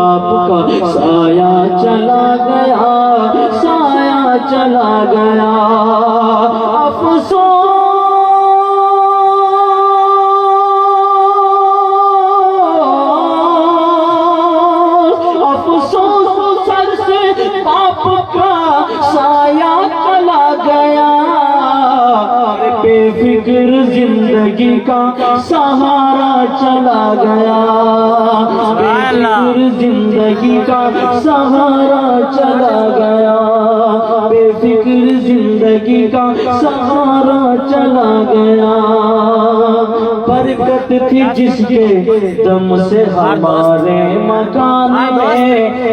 बाप का साया चला गया, साया चला गया। अफसोस अफसोस सर से बाप का साया चला गया। बेफिक्र जिंदगी का सहारा चला गया, बेफिक्र जिंदगी का सहारा चला गया, बेफिक्र जिंदगी का सहारा चला गया। बरकत थी जिसके दम से हमारे मकान में,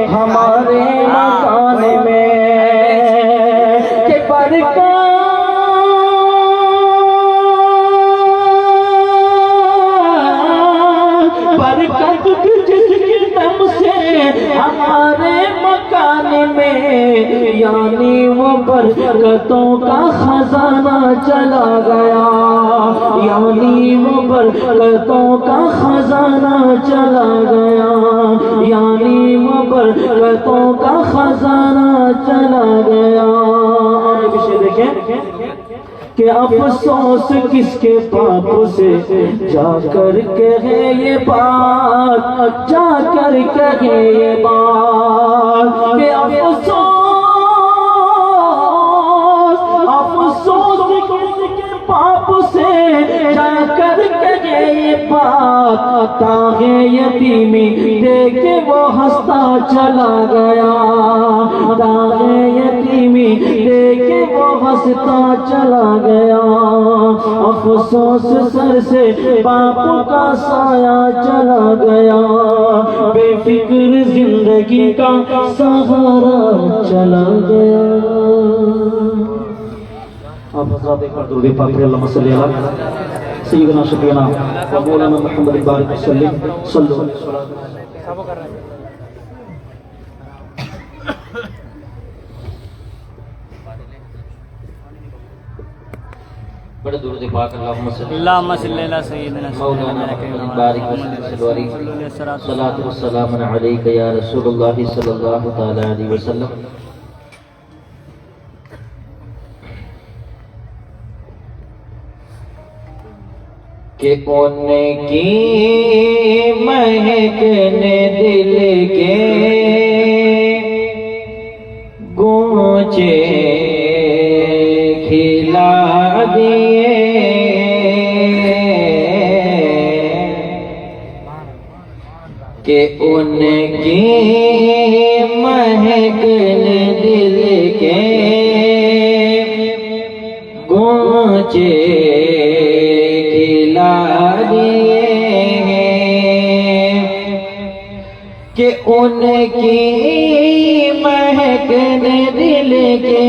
हमारे मकान में के बरकत जिसके दम से हमारे मकान में, यानी वो बरकतों का खजाना चला गया, यानी वो बरकतों का खजाना चला गया, यानी वो बरकतों का खजाना चला गया। और विषय देखें कि अफसोस किसके पाप से जाकर कहे ये बात, जाकर कहे ये बात कि अफसोस अफसोस किसके पाप से जाकर कहे ये बात। तागे यतीमी देखे वो हंसता चला गया, तागे यतीमी देखे वो हंसता चला गया। अफसोस सर से बाप का साया चला गया, बेफिक्र जिंदगी का सहारा चला गया। आप हज़रात एक बार दुरूद पाक पढ़िए, अल्लाहुम्मा सल्ली अला सय्यिदना शफीना व मौलाना मुहम्मद बारिक वसल्लम सल्लल्लाहु अलैहि वसल्लम। बड़े दुरूद पाक अल्लाहुम्मा सल्ली अला सय्यिदना मौलाना मुहम्मद बारिक वसल्लम सलातु व सलाम अलैका या रसूलुल्लाह सल्लल्लाहु तआला अलैहि वसल्लम। कि उनकी महकने दिल के गूंचे खिला दिए, कि उनकी महकने दिल के गूंचे कि उनकी महकने दिल के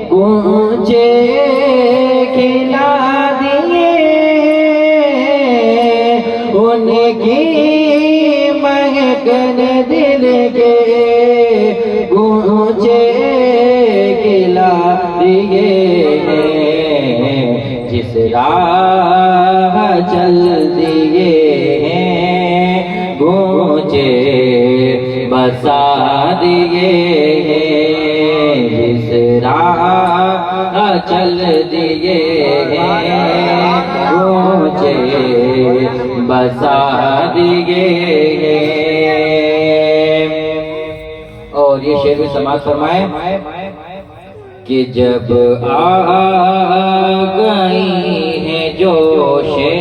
गूंजे खिला दिए, उनकी महकने दिल के गूंजे खिला दिए। जिस राह चल दिए गूंजे बसा दिए, जिस राह चल दिए गूंजे बसा दिए। और ये शेर भी समाज फरमाए कि जब आ गई है जोशे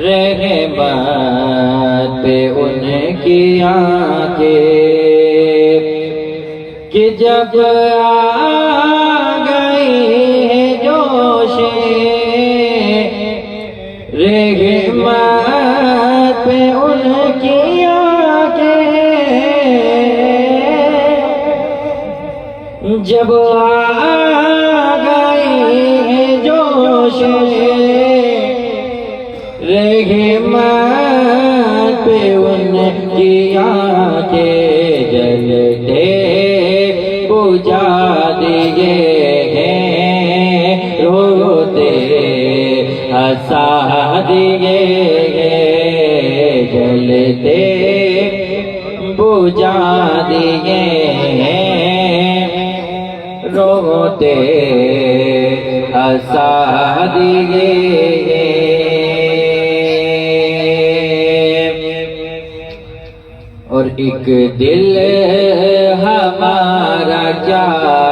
रहमत पे उनकी आंखें, कि जब आ गई है जोशे रहमत पे उनकी आंखें, जब आ गई है जोश रहमत पे उनकी आंखें, जलते बुझा दिए हैं, रोते हंसा दिए हैं। जलते बुझा दिए, रोते हंसा दिए। और एक दिल हमारा क्या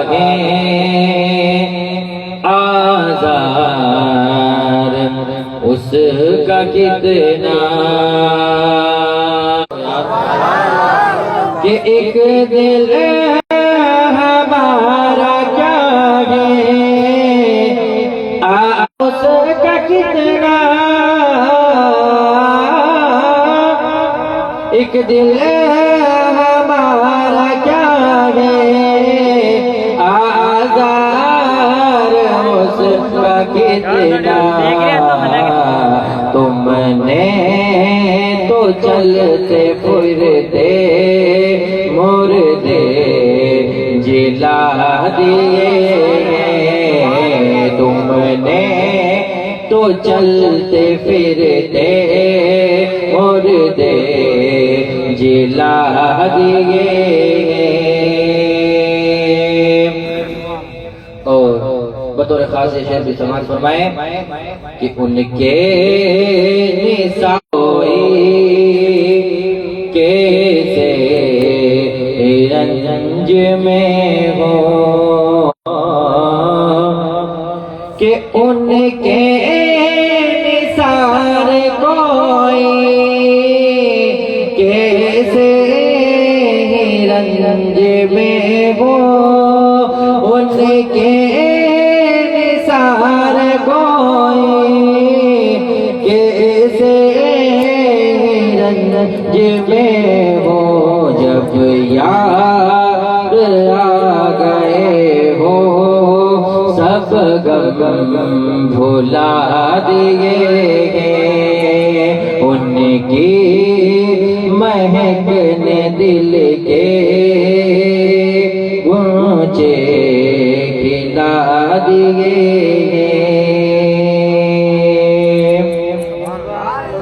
है आज़ार उसका कितना, कि एक दिल हमारा क्या है उसका कितना, एक दिल हमारा क्या है आज़ार उसका कितना। तुमने तो चलते फिरते मुर्दे जिला दिए, तुमने तो चलते फिरते मुर्दे जिला दिए। और बतौर खास शेर भी समाज फरमाए कि उनके निसाई कैसे रंज में हो, कि उनके निसार कोई कैसे रंज में हो, उनके निसार कोई कैसे रंज में हो। जब याद आ गए हो सब गम भुला दिए, उनकी महक ने दिल के ऊंचे खिला दिए।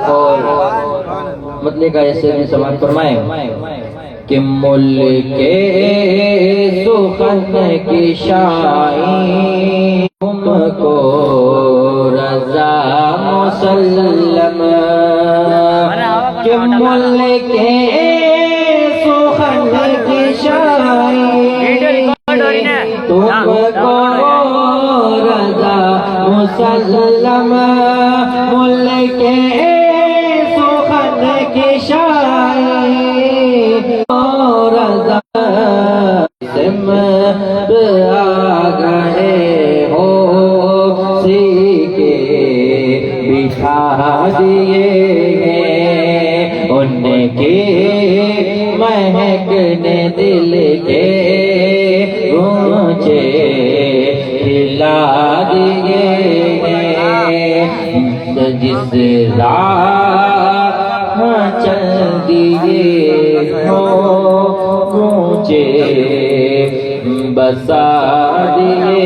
और मतलब का ऐसे में समाज फरमाए कि मुल्के सुखन की शाही तुमको रज़ा मुसल्लम, कि मुल्के सुखन की शाही तुमको रज़ा मुसल्लम, मुल्के सुखन की शाही रज़ा सिमत आ गए हो सीके बिठा दिए, उनकी महक ने दिल के ऊंचे हिला दिए। जिस राह चल दिए हो ऊंचे बसा दिए।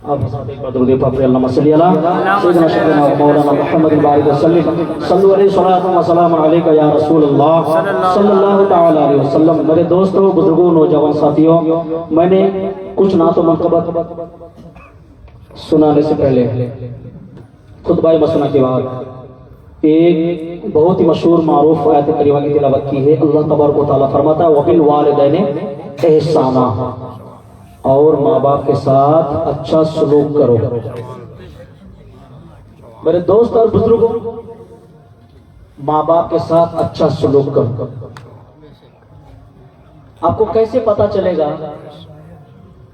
अब एक बार दुरूद पाक अल्लाहुम्मा सल्ली अला सय्यिदना शफीना मौलाना मुहम्मद बारिक वसल्लम सल्लल्लाहु अलैहि व सल्लम अलैका या रसूलल्लाह सल्लल्लाहु तआला अलैहि वसल्लम। मेरे दोस्तों, बुजुर्गों, नौजवान साथियों, मैंने कुछ नातो मनक़बत सुनाने से पहले खुतबा मसना के बाद एक बहुत ही मशहूर मारूफ आयत करीमा की तिलावत की है। अल्लाह तबारक व तआला फरमाता है वबिल वालिदैन एहसाना, और माँ बाप के साथ अच्छा सलूक करो। मेरे दोस्त और बुजुर्गों, माँ बाप के साथ अच्छा सलूक करो। आपको कैसे पता चलेगा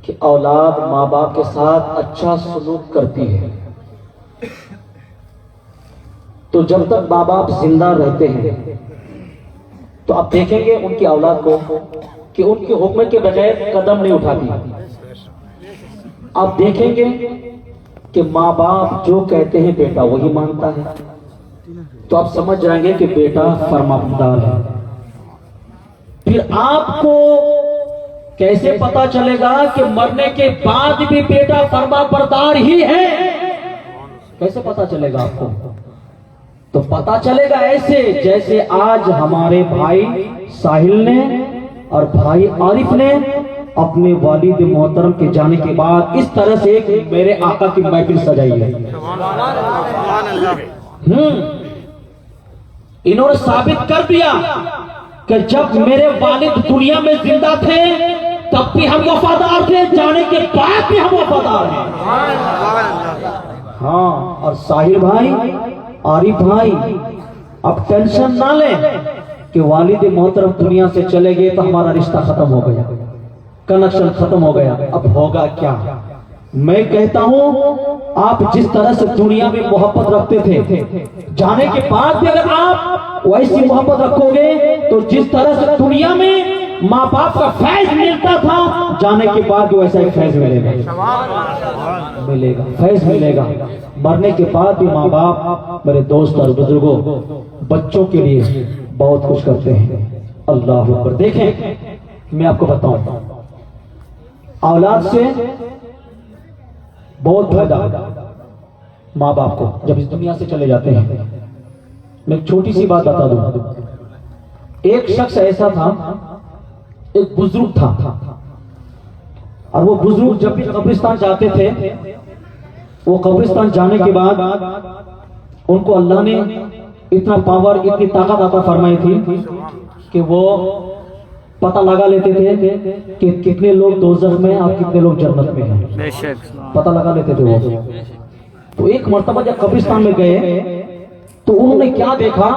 कि औलाद माँ बाप के साथ अच्छा सलूक करती है? तो जब तक माँ बाप जिंदा रहते हैं तो आप देखेंगे उनकी औलाद को कि उनके हुक्म के बगैर कदम नहीं उठाती। आप देखेंगे कि माँ बाप जो कहते हैं बेटा वही मानता है, तो आप समझ जाएंगे कि बेटा फरमाबरदार है। फिर आपको कैसे पता चलेगा कि मरने के बाद भी बेटा फरमाबरदार ही है? कैसे पता चलेगा आपको? तो पता चलेगा ऐसे जैसे आज हमारे भाई साहिल ने और भाई आरिफ ने अपने वालिद मोहतरम के जाने के बाद इस तरह से एक मेरे आका की महफिल सजाई है। इन्होंने साबित कर दिया कि जब मेरे वालिद दुनिया में जिंदा थे तब भी हम वफादार थे, जाने के बाद भी हम वफादार हैं। हाँ, और साहिल भाई, आरिफ भाई, अब टेंशन ना लें कि वालिद मोहतरम दुनिया से चले गए तो हमारा रिश्ता खत्म हो गया, कनेक्शन खत्म हो गया। अब होगा क्या? मैं कहता हूं आप जिस तरह से दुनिया में मोहब्बत रखते थे, जाने के बाद भी अगर आप वैसी मोहब्बत रखोगे तो जिस तरह से दुनिया में माँ बाप का फैज मिलता था, जाने के बाद भी वैसा एक फैज मिलेगा, फैज मिलेगा। मरने के बाद भी माँ बाप, मेरे दोस्त और बुजुर्गों, बच्चों के लिए बहुत कुछ करते हैं। अल्लाह अकबर। देखें, मैं आपको बताऊं, औलाद से बहुत फायदा माँ बाप को जब इस दुनिया से चले जाते हैं। मैं एक छोटी सी बात बता दूं। एक शख्स ऐसा था, एक बुजुर्ग था, और वो बुजुर्ग जब भी कब्रिस्तान जाते थे, वो कब्रिस्तान जाने के बाद उनको अल्लाह ने इतना पावर, इतनी ताकत अता फरमाई थी कि वो पता लगा लेते थे कि कितने लोग दोज़ख में और कितने लोग जन्नत में हैं। पता लगा लेते थे वो। तो एक मर्तबा जब कब्रिस्तान में गए तो उन्होंने क्या देखा